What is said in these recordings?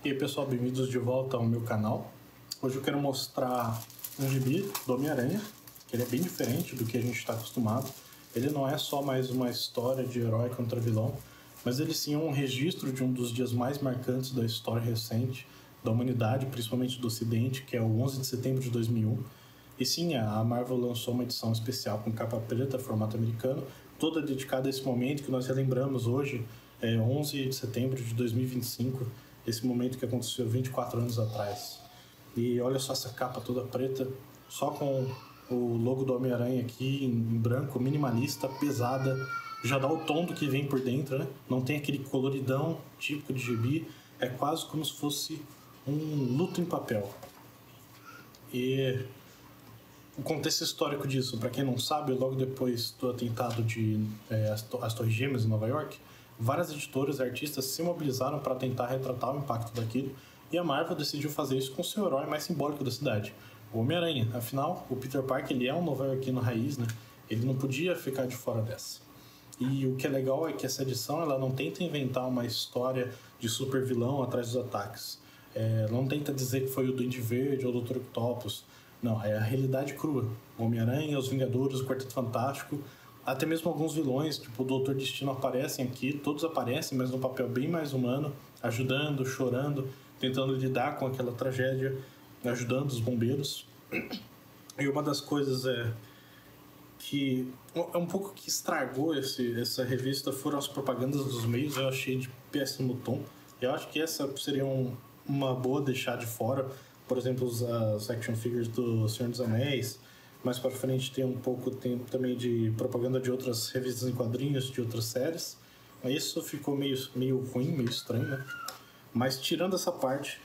E aí pessoal, bem-vindos de volta ao meu canal. Hoje eu quero mostrar um gibi do Homem-Aranha, que ele é bem diferente do que a gente está acostumado. Ele não é só mais uma história de herói contra vilão, mas ele sim é um registro de um dos dias mais marcantes da história recente da humanidade, principalmente do Ocidente, que é o 11 de setembro de 2001. E sim, a Marvel lançou uma edição especial com capa preta, formato americano, toda dedicada a esse momento que nós relembramos hoje, 11 de setembro de 2025, esse momento que aconteceu 24 anos atrás. E olha só essa capa toda preta, só com o logo do Homem-Aranha aqui em branco, minimalista, pesada, já dá o tom do que vem por dentro, né? Não tem aquele coloridão típico de gibi, é quase como se fosse um luto em papel. E o contexto histórico disso, para quem não sabe, logo depois do atentado de as Torres Gêmeas em Nova York, várias editoras e artistas se mobilizaram para tentar retratar o impacto daquilo, e a Marvel decidiu fazer isso com seu herói mais simbólico da cidade, o Homem-Aranha. Afinal, o Peter Parker ele é um nova-iorquino raiz, né? Ele não podia ficar de fora dessa. E o que é legal é que essa edição ela não tenta inventar uma história de super vilão atrás dos ataques. Ela não tenta dizer que foi o Duende Verde ou o Dr. Octopus. Não, é a realidade crua. O Homem-Aranha, os Vingadores, o Quarteto Fantástico, até mesmo alguns vilões, tipo o Doutor Destino, aparecem aqui. Todos aparecem, mas num papel bem mais humano, ajudando, chorando, tentando lidar com aquela tragédia, ajudando os bombeiros. E uma das coisas que um pouco que estragou essa revista foram as propagandas dos meios. Eu achei de péssimo tom. Eu acho que essa seria uma boa deixar de fora. Por exemplo, as action figures do Senhor dos Anéis. Mais para frente tem também de propaganda de outras revistas em quadrinhos, de outras séries. Isso ficou meio ruim, meio estranho, né? Mas tirando essa parte,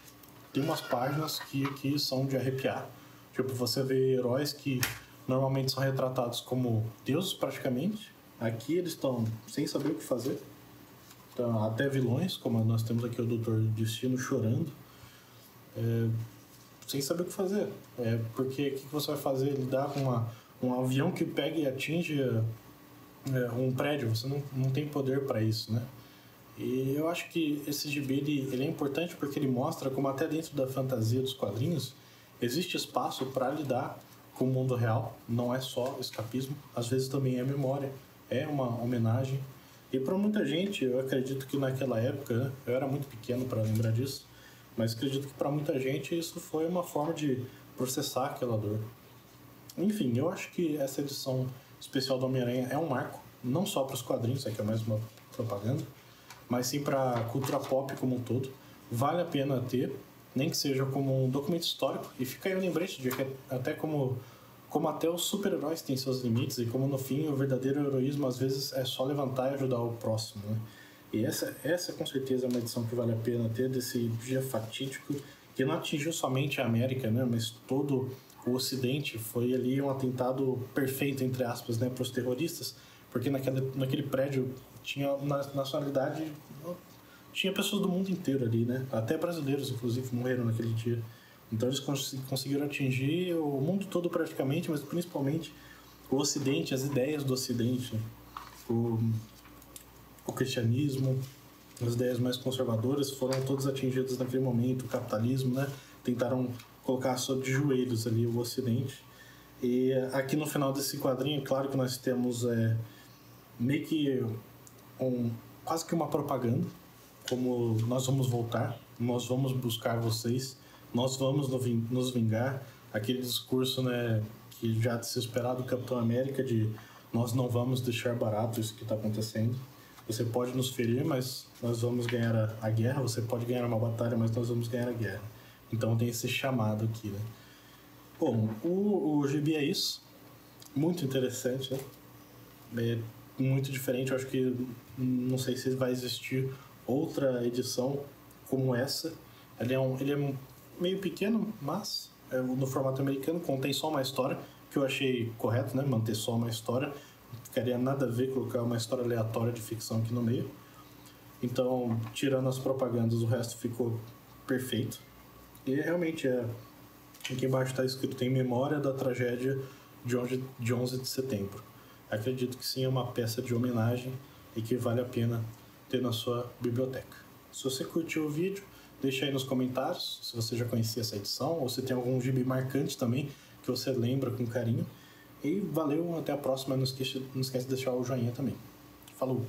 tem umas páginas que são de arrepiar. Tipo, você vê heróis que normalmente são retratados como deuses praticamente. Aqui eles estão sem saber o que fazer. Então, até vilões, como nós temos aqui o Doutor Destino chorando. Sem saber o que fazer. Porque o que você vai fazer? Lidar com um avião que pega e atinge um prédio. Você não tem poder para isso, né? E eu acho que esse gibi ele é importante porque ele mostra como até dentro da fantasia dos quadrinhos existe espaço para lidar com o mundo real. Não é só escapismo, às vezes também é memória, é uma homenagem. E para muita gente, eu acredito que naquela época, né, eu era muito pequeno para lembrar disso, mas acredito que para muita gente isso foi uma forma de processar aquela dor. Enfim, eu acho que essa edição especial do Homem-Aranha é um marco, não só para os quadrinhos, aqui é mais uma propaganda, mas sim para a cultura pop como um todo. Vale a pena ter, nem que seja como um documento histórico, e fica aí o lembrete de que até como até os super-heróis têm seus limites, e como no fim o verdadeiro heroísmo às vezes é só levantar e ajudar o próximo, né? E essa com certeza é uma edição que vale a pena ter, desse dia fatídico, que não atingiu somente a América, né, mas todo o Ocidente. Foi ali um atentado perfeito, entre aspas, né, para os terroristas, porque naquele prédio tinha nacionalidade, tinha pessoas do mundo inteiro ali, né, até brasileiros, inclusive, morreram naquele dia. Então eles conseguiram atingir o mundo todo praticamente, mas principalmente o Ocidente, as ideias do Ocidente, né? O cristianismo, as ideias mais conservadoras foram todas atingidas naquele momento. O capitalismo, né? Tentaram colocar sob joelhos ali o Ocidente. E aqui no final desse quadrinho, claro que nós temos meio que quase que uma propaganda, como nós vamos voltar, nós vamos buscar vocês, nós vamos nos vingar. Aquele discurso, né, que já se esperava do Capitão América, de nós não vamos deixar barato isso que está acontecendo. Você pode nos ferir, mas nós vamos ganhar a guerra. Você pode ganhar uma batalha, mas nós vamos ganhar a guerra. Então tem esse chamado aqui, né? Bom, o gibi é isso. Muito interessante, né? É muito diferente. Eu acho que não sei se vai existir outra edição como essa. Ele é meio pequeno, mas no formato americano, contém só uma história, que eu achei correto, né? Manter só uma história. Ficaria nada a ver colocar uma história aleatória de ficção aqui no meio. Então, tirando as propagandas, o resto ficou perfeito. E realmente aqui embaixo está escrito: em memória da tragédia de 11 de setembro. Acredito que sim, é uma peça de homenagem e que vale a pena ter na sua biblioteca. Se você curtiu o vídeo, Deixa aí nos comentários se você já conhecia essa edição ou se tem algum gibi marcante também que você lembra com carinho. E valeu, até a próxima. Não esquece de deixar o joinha também. Falou!